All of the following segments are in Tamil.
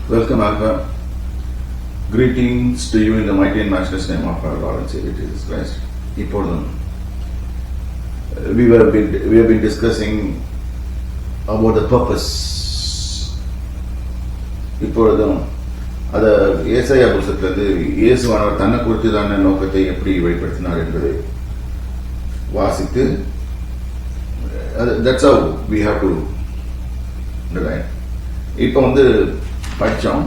Welcome, Alpha. Greetings to you in the mighty and matchless name of our Lord and Savior Jesus Christ. இப்பொழுதும் we have been discussing about the purpose. இப்பொழுதும் அத ஏசாயா புத்தகத்திலிருந்து இயேசுவானவர் தன்னை குறித்ததான நோக்கத்தை எப்படி வெளிப்படுத்தினார் என்பதை வாசித்து that's how we have to right. இப்போ படிச்சோம்.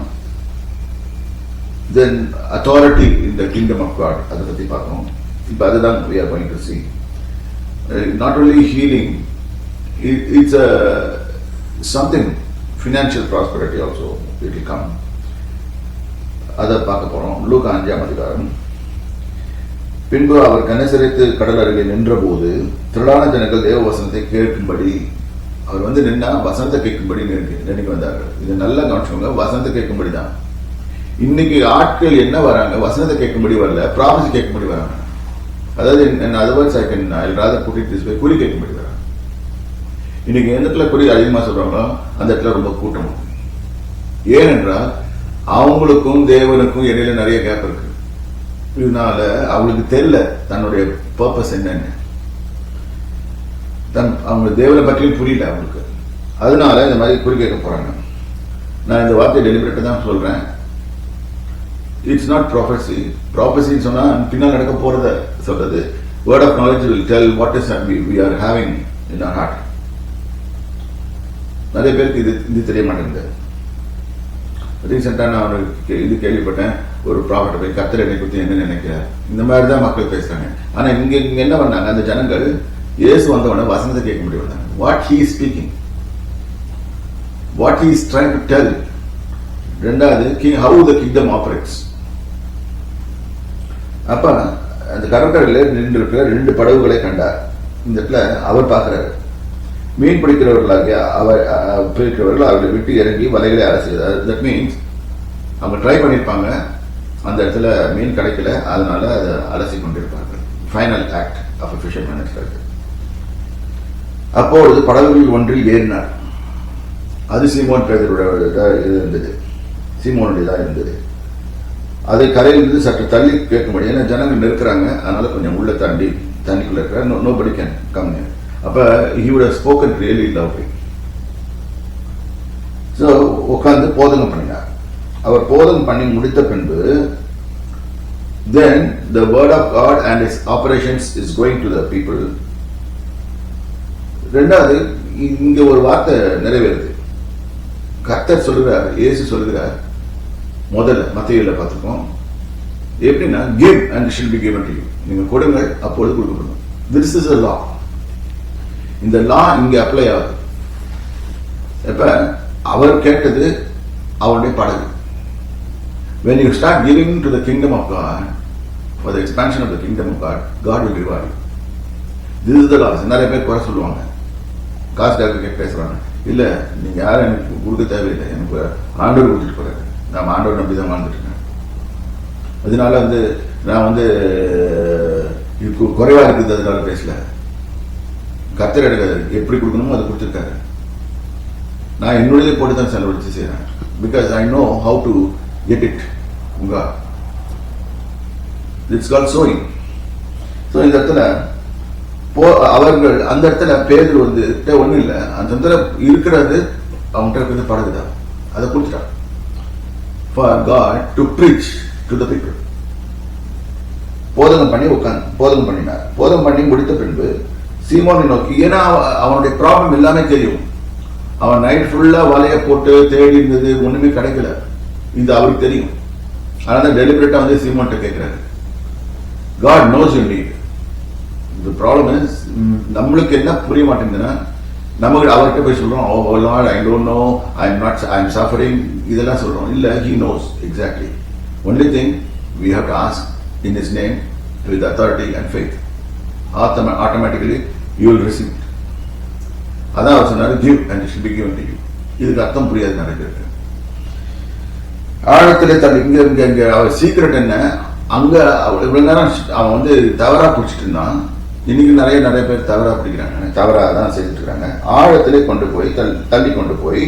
Then authority in the kingdom of God, அதை பத்தி பார்க்கணும். இப்போ அதுதான் we are going to see. Not only healing, it's a something financial prosperity also it will come. அதை பார்க்க போறோம். லூக்கா 5ஆம் அதிகாரம். பின்பு அவர் கனசரேத்து கடல் அருகே நின்ற போது திரளான ஜனங்கள் தேவ வசனத்தை கேட்கும்படி அவர் நின்னா வசனத்தை கேட்கும்படி நினைக்க வந்தார்கள். இது நல்லா கவனிச்சுக்கோங்க, வசனத்தை கேட்கும்படி தான். இன்னைக்கு ஆட்கள் என்ன வராங்க, வசனத்தை கேட்கும்படி வரல, ப்ராமிஸ் கேட்கும்படி வராங்க. அதாவது அதர்வைஸ் குறி கேட்கும்படி வராங்க. இன்னைக்கு எந்த இடத்துல குறி அதிகமா சொல்றாங்களோ அந்த இடத்துல ரொம்ப கூட்டம். ஏனென்றால் அவங்களுக்கும் தேவனுக்கும் இடையில நிறைய கேப் இருக்கு. இதனால அவங்களுக்கு தெரியல தன்னுடைய பர்பஸ் என்னன்னு, அவங்க தேவனை பற்றியும் புரியல அவங்களுக்கு. அதனால இந்த மாதிரி குறி கேட்க போறாங்க. நான் இந்த வார்த்தையை டெலிபரேட்டா தான் சொல்றேன். It's not prophecy. ப்ராஃபஸின்னு சொன்னா பின்னால் நடக்க போறத சொல்றது. Word of knowledge will tell what is we are having in our heart. நிறைய பேருக்கு இது தெரிய மாட்டேங்குது. ரீசெண்டா நான் இது கேள்விப்பட்டேன், ஒரு ப்ராஃபட் போய் கர்த்தர் என்னை பத்தி என்ன நினைக்கிறார், இந்த மாதிரி தான் மக்கள் பேசுறாங்க. ஆனா இங்க என்ன பண்ணாங்க, அந்த ஜனங்கள் இயேசு வந்தவன வசனத்தை கேட்க முடியும். What he is speaking, what he is trying to tell. ரெண்டாவது ஹவு த கிங்டம் ஆபரேட்ஸ். அப்ப அந்த கடற்கரையில நின்று ரெண்டு படகுகளை கண்டார். இந்த இடத்துல அவர் பார்க்கிறார். மீன் பிடிக்கிறவர்களாக அவர்களை விட்டு இறங்கி வலைகளை அரை செய்தார். தட் மீன்ஸ் அவங்க ட்ரை பண்ணிருப்பாங்க, அந்த இடத்துல மீன் கிடைக்கல, அதனால அதை அலசி கொண்டிருப்பார்கள். Final act of fisherman. அப்பொழுது படகுகளில் ஒன்றில் ஏறினார். அது சீமோன் பேதுருடையதா இருந்தது. சீமோனுடையதா இருந்தது. அதை கரையிலிருந்து சற்று தள்ளி கேட்கும்படி, ஏன்னா ஜனங்கள் நெருக்கிறாங்க, அதனால கொஞ்சம் உள்ள தாண்டி தண்ணிக்குள்ள இருக்கிறார். Nobody can come near. அப்ப he would have spoken really loudly. So உட்கார்ந்து போதகம் பண்ணினார். அவர் போதகம் பண்ணி முடித்த பின்பு then the word of God and its operations is going to the people. ரெண்டாவது இங்க ஒரு வார்த்தை நிறைவேறுது. கர்த்தர் சொல்லுகிறார், இயேசு சொல்லுகிறார். முதல்ல மத்தேயுல பார்த்துக்கோம், எப்படின்னா give and it shall be given to you. நீங்க கொடுங்க, அப்பொழுது கொடுக்கப்படும். This is a law. இந்த லா இங்க அப்ளை ஆகுது. இப்ப அவர் கேட்டது அவருடைய படகு. When you start giving to the kingdom of God, for the expansion of the kingdom of God, God will reward you. This is the law. நிறைய பேர் குறை சொல்லுவாங்க, காசுக்காக பேசுறாங்க. இல்ல, நீங்க யாரும் எனக்கு கொடுக்க தேவையில்லை, எனக்கு ஆண்டவர் கொடுத்துட்டு போறாரு, நான் ஆண்டவர் நம்பி தான் வாழ்ந்துட்டு இருக்கேன். அதனால நான் குறைவா இருக்குது அதனால பேசல. கர்த்தர் எனக்கு எப்படி கொடுக்கணுமோ அதை கொடுத்துருக்காரு. நான் என்னுடைய போட்டு தான் செலவழிச்சு செய்யறேன். Because I know how to get it. It's called sowing. So இந்த இடத்துல அவர்கள் அந்த இடத்துல பேர் ஒன்றும் இல்லை, அந்த இடத்துல இருக்கிறது அவங்ககிட்ட இருக்கிறது படகுதான், அதை கொடுத்துட்டான். For God to preach to the people. போதகம் பண்ணி போதகம் பண்ணினார். போதகம் பண்ணி முடித்த பின்பு சீமோனை நோக்கி, ஏன்னா அவனுடைய ப்ராப்ளம் எல்லாமே தெரியும். அவன் நைட் ஃபுல்லா வலைய போட்டு தேடி இருந்தது, ஒண்ணுமே கிடைக்கல. இது அவருக்கு தெரியும். அதனால டெலிபரேட்டா சீமோன்ட்ட கேட்கிறாரு. God knows your need. The problem is, நம்மளுக்கு என்ன புரிய மாட்டேங்குதுன்னா, நமக்கு அவர்கிட்ட போய் சொல்றோம், oh Lord, I don't know, I'm suffering, இதெல்லாம் சொல்றோம். இல்ல, he knows exactly. Only thing we have to ask in his name with authority and faith. Automatically you will receive it. அதான் அவர் சொன்னாரு, give and it shall be given to you. இதுக்கு அர்த்தம் புரியாது நடக்கிறது. ஆழத்திலே தள்ளி இங்க அவர் சீக்கிரட் என்ன, அங்க இவ்வளவு நேரம் அவன் தவறா பிடிச்சிட்டு இருந்தான். இன்னைக்கு நிறைய பேர் தவறா பிடிக்கிறாங்க, தவறா தான் செய்துட்டு இருக்காங்க. ஆழத்திலே கொண்டு போய் தள்ளி கொண்டு போய்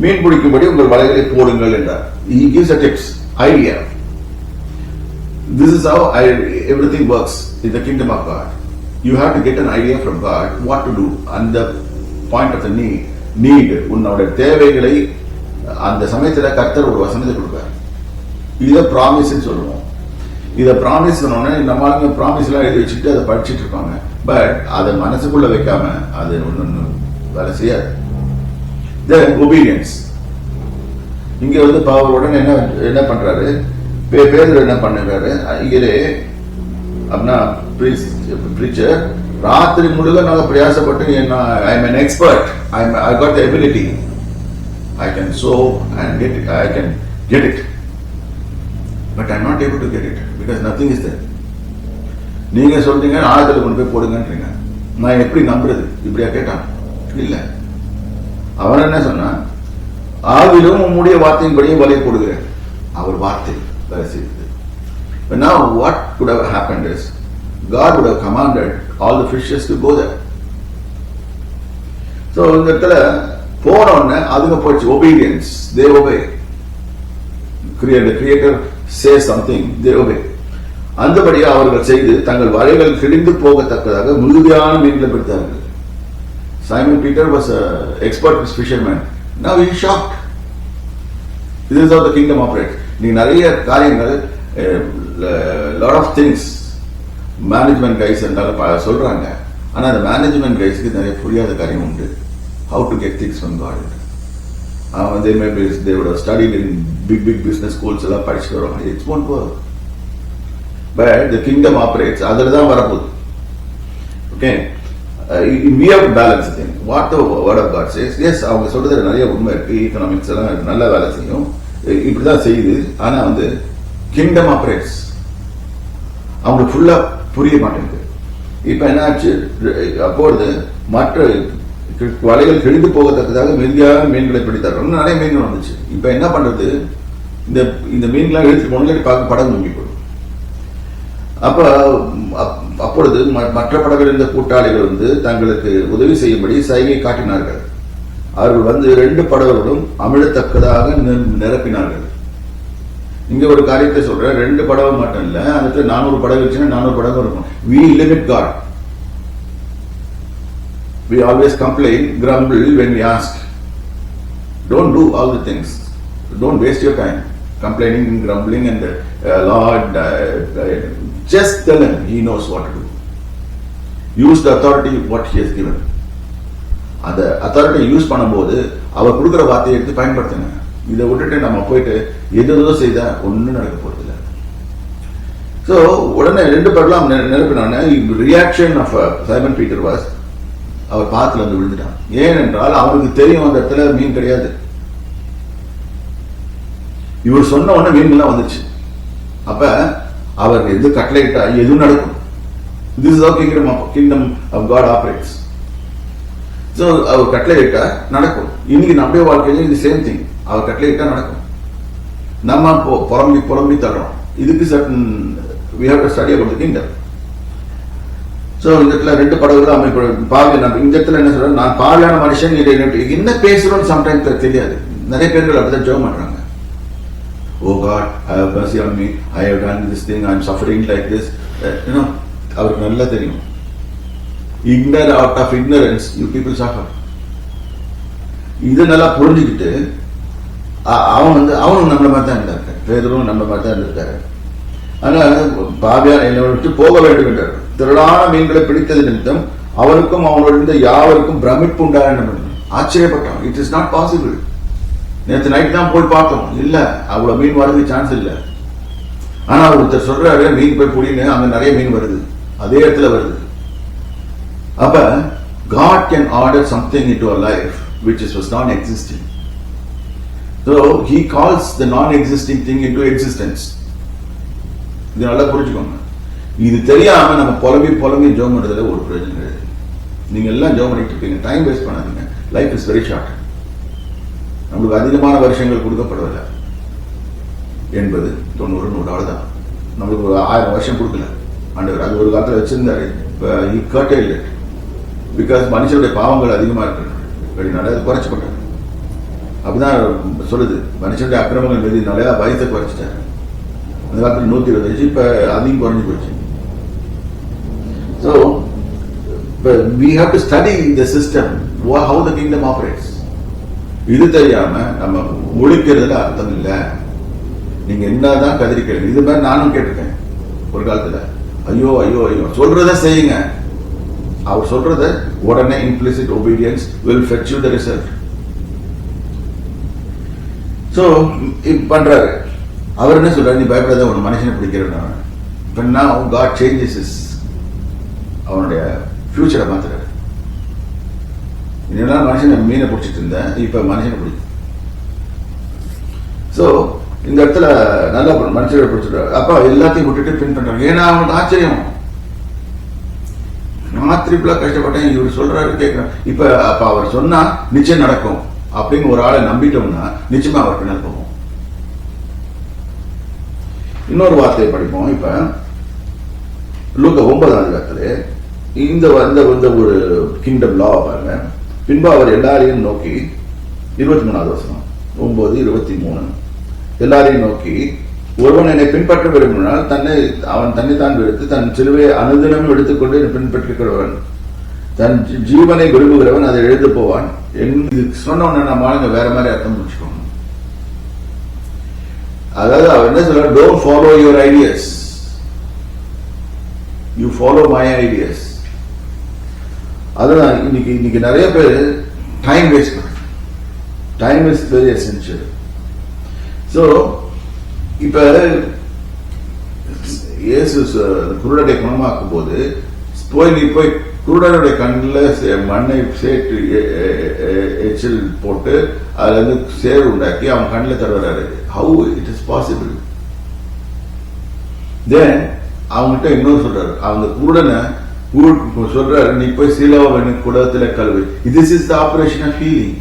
மீன் பிடிக்கும்படி உங்கள் வலைகளை போடுங்கள் என்றார். He gives a tips, idea. This is how everything works in the kingdom of God. You have to get an idea from God what to do. And the point of the need, உன்னோட தேவைகளை அந்த சமயத்துல கர்த்தர் ஒரு வசனத்தை கொடுப்பார். இத ப்ராமிஸ் சொல்லுவோம். இத ப்ராமிஸ் சொன்னோன்னே நம்ம ப்ராமிஸ் எல்லாம் எழுதி வச்சுட்டு அதை படிச்சுட்டு இருப்பாங்க. பட் அதை மனசுக்குள்ள வைக்காம அது ஒண்ணு வேலை செய்யாது. ஒபீடியன்ஸ். இங்க வந்து உடனே என்ன பண்றாரு, பேதுரு என்ன பண்ணுறாரு, இங்கே அப்படின்னா பிரீச்சர் ராத்திரி முழுக்க நாங்க பிரயாசப்பட்டு I am an expert, I got the ability, I can sow and get it, I can get it, but I'm not able to get it because nothing is there. நீங்க சொல்றீங்க ஆழத்துல கொண்டு போய் போடுங்கன்றீங்க, நான் எப்படி நம்புறது? இப்படியா கேட்டான்? இல்ல, அவர் என்ன சொன்னா, ஆவிலும் உம்முடைய வார்த்தையின்படியே வலை போடுகிறேன். அவர் வார்த்தை வேலை செய்தது. But now what could have happened is God would have commanded all the fishes to go there. So இந்த இடத்துல போனோன்னு அதுங்க போச்சு. obedience, they obey. Creator says something, they obey. அந்தபடியே அவர்கள் செய்து தங்கள் வலைகள் கிழிந்து போகத்தக்கதாக மிகுதியான மீன்களை பிடித்தார்கள். Simon Peter was an expert fisherman. Now he is shocked. This is how the kingdom operates. நீ நிறைய காரியங்கள் lot of things management guys என்றாலும் சொல்றாங்க. ஆனா அந்த management guysக்கு நிறைய புரியாத காரியம் உண்டு. How to get things from God. They would have studied in big business schools எல்லாம் படிச்சுட்டு வருவாங்க. It won't work. But the kingdom operates. அதில் தான் வரப்போகுது. Okay. We have to balance the thing. What the word of God says, yes, அவங்க சொல்றது நிறைய உண்மை இருக்கு. economics எல்லாம் நல்ல வேலை செய்யும், இப்படிதான் செய்யுது. ஆனா வந்து கிங்டம் ஆபரேட்ஸ் அவங்களுக்கு ஃபுல்லா புரிய மாட்டேங்குது. இப்ப என்ன ஆச்சு, அப்பொழுது மற்ற வலைகள் கிழிந்து போகத்தக்கதாக மெதியாக மீன்களை பிடித்தார்கள். நிறைய மீன்கள் வந்துச்சு. இப்ப என்ன பண்றது, இந்த மீன்களாம் இழுத்து போனது பார்க்க படம் தூங்கி போடும். அப்பொழுது மற்ற படகுகள் இருந்த கூட்டாளிகள் வந்து தங்களுக்கு உதவி செய்யும்படி சைகை காட்டினார்கள். அவர்கள் வந்து 2 படகுகளும் அமிழத்தக்கதாக நிரப்பினார்கள். இங்க ஒரு காரியத்தை சொல்ற, 2 படகு மட்டும் இல்ல, அதுக்கு 400 படகு வச்சுன்னா 400 படகு இருக்கும். We limit God. We always complain, grumble when we ask. Don't do all the things. Don't waste your time complaining and grumbling and Lord, just tell him. He knows what to do. Use the authority what he has given. அந்த அத்தாரிட்டி யூஸ் பண்ணும்போது அவர் கொடுக்குற வார்த்தையை எடுத்து பயன்படுத்துங்க. இதை விட்டுட்டு நம்ம போயிட்டு எதோ செய்தா ஒன்னும் நடக்க போறது இல்லை. ஸோ உடனே 2 பேர்லாம் நிரப்பினான. Reaction of Simon Peter was, அவர் பாத்துல வந்து விழுந்துட்டான். ஏனென்றால் அவருக்கு தெரியும் அந்த இடத்துல மீன் கிடையாது. இவர் சொன்ன உடனே மீன்கள்லாம் வந்துச்சு. அப்ப அவர் எது கட்டளையிட்டா எதுவும் நடக்கும். This is how kingdom of God operates. So அவர் கட்டளையிட்டா நடக்கும். இன்னைக்கு நம்முடைய வாழ்க்கையில இது சேம் திங். அவர் கட்டளையிட்டா நடக்கும். நம்ம புறம்பி தள்ளுறோம். இதுக்கு certain we have to study about the kingdom. So இந்த இடத்துல 2 படகுகள் அமைப்பு பாவி. நம்ம இந்த இடத்துல என்ன சொல்றோம், நான் பாவியான மனுஷன் என்ன பேசுறோம் சம்டைம்ஸ் தெரியாது. நிறைய பேர்கள் அப்படிதான் ஜெபம் பண்றாங்க. Oh God, have mercy on me. I have done this thing. I am suffering like this. அவருக்கு நல்லா தெரியும். Out of ignorance, you people suffer. இது நல்லா புரிஞ்சுக்கிட்டு அவனும் நம்மள மாதிரி தான் இருந்தாரு. பேதரும் நம்ம மாதிரி தான் இருந்திருக்காரு. அதனால பாவியான என்னை விட்டு போக வேண்டும் என்றார். திரளான மீன்களை பிடித்தது நிமித்தம் அவருக்கும் அவனோட யாவருக்கும் பிரமிப்பு உண்டான ஆச்சரியப்பட்டான். It is not possible. நேற்று நைட் தான் போய் பார்த்தோம், இல்ல அவ்வளவு மீன் வரதுக்கு சான்ஸ் இல்ல. ஆனா ஒருத்தர் சொல்றாரு மீன் போய் புடின்னு, அங்க நிறைய மீன் வருது, அதே இடத்துல வருது. அப்ப God can order something into our life which was non-existing. So he calls the non-existing thing into existence. இது நல்லா புரிஞ்சுக்கோங்க. இது தெரியாம நம்ம புலம்பி ஜெபம் பண்றதுல ஒரு பிரயோஜனம் கிடையாது. நீங்க எல்லாம் ஜெபம் பண்ணிட்டு இருப்பீங்க, டைம் வேஸ்ட் பண்ணாதீங்க. Life is very short. நம்மளுக்கு அதிகமான வருஷங்கள் கொடுக்கப்படவில்லை. 80, 90, 100 தான். நம்மளுக்கு 1000 வருஷம் கொடுக்கல ஆண்டவர். அது ஒரு காலத்துல வச்சிருந்தாரு. பிகாஸ் மனுஷனுடைய பாவங்கள் அதிகமா இருக்கு, அது குறைச்சப்பட்டார். அப்படிதான் சொல்லுது. மனுஷனுடைய அக்கிரமங்கள் மீதினாலே வயசை குறைச்சிட்டாரு. அந்த காலத்தில் 120 இப்ப அதிகம் குறைஞ்சு போச்சு. So we have to study the system, how the kingdom operates. இது தெரியாம நம்ம ஒழிக்கிறதுல அர்த்தம் இல்ல. நீங்க என்னதான் கதிரிக்கிறீங்க. இது மாதிரி நானும் கேட்டிருக்கேன் ஒரு காலத்துல. ஐயோ ஐயோ ஐயோ சொல்றத செய்யுங்க. அவர் சொல்றத உடனே implicit obedience will fetch you the result. So பண்றாரு. அவர் என்ன சொல்றாரு, நீ பயப்படாத, ஒரு மனுஷனை பிடிக்கிறேன். இப்ப now God changes his அவனுடைய ஃபியூச்சரை மாத்துறாரு. இதெல்லாம் மனுஷனை மீனை பிடிச்சிட்டு இருந்தேன், இப்ப மனுஷனை பிடிக்கும். சோ இந்த இடத்துல நல்ல மனுஷரை பிடிச்சிட்டாரு. அப்ப எல்லாத்தையும் விட்டுட்டு பின் பண்றாங்க. ஏன்னா அவனுக்கு ஆச்சரியம், நான் திருப்பிலா கஷ்டப்பட்டேன், இவர் சொல்றாரு கேட்கிறேன். இப்ப அப்ப அவர் சொன்னா நிச்சயம் நடக்கும் அப்படின்னு ஒரு ஆளை நம்பிட்டோம்னா நிச்சயமா அவர் பின்னால் போவோம். இன்னொரு வார்த்தையை படிப்போம். இப்ப லூக்கா 9 இந்த ஒரு கிங்டம் லா பாருங்க. பின்பு அவர் எல்லாரையும் நோக்கி 23 9:23 எல்லாரையும் நோக்கி, ஒருவன் என்னை பின்பற்ற விரும்பினால் அவன் தன்னைத்தான் வெறுத்து தன் சிலுவையை அனுதினமும் எடுத்துக்கொண்டு என்னை பின்பற்றுகிறவன் தன் ஜீவனை விரும்புகிறவன் அதை எழுந்து போவான். இது சொன்ன உடனே நம்ம ஆளுங்க வேற மாதிரி அர்த்தம் முடிச்சுக்கோங்க. அதாவது அவர் என்ன சொல்ற, don't follow your ideas, you follow my ideas. அதுதான் இன்னைக்கு நிறைய பேர் டைம் வேஸ்ட் பண்றாங்க. Time is very essential. So இப்ப இயேசு குருடனை குணமாக்கும் போது நீ போய் குருடனுடைய கண்ணில் மண்ணை சேற்று எச்சில் போட்டு அதுல இருந்து சேறு உண்டாக்கி அவன் கண்ணில் தருவாரு. How it is possible? Then அவங்ககிட்ட இன்னொரு சொல்றாரு, அவங்க குருடனை சொல்றாரு, நீ போய் சீலோவன் குடத்துல கழுவு. This is the operation of healing.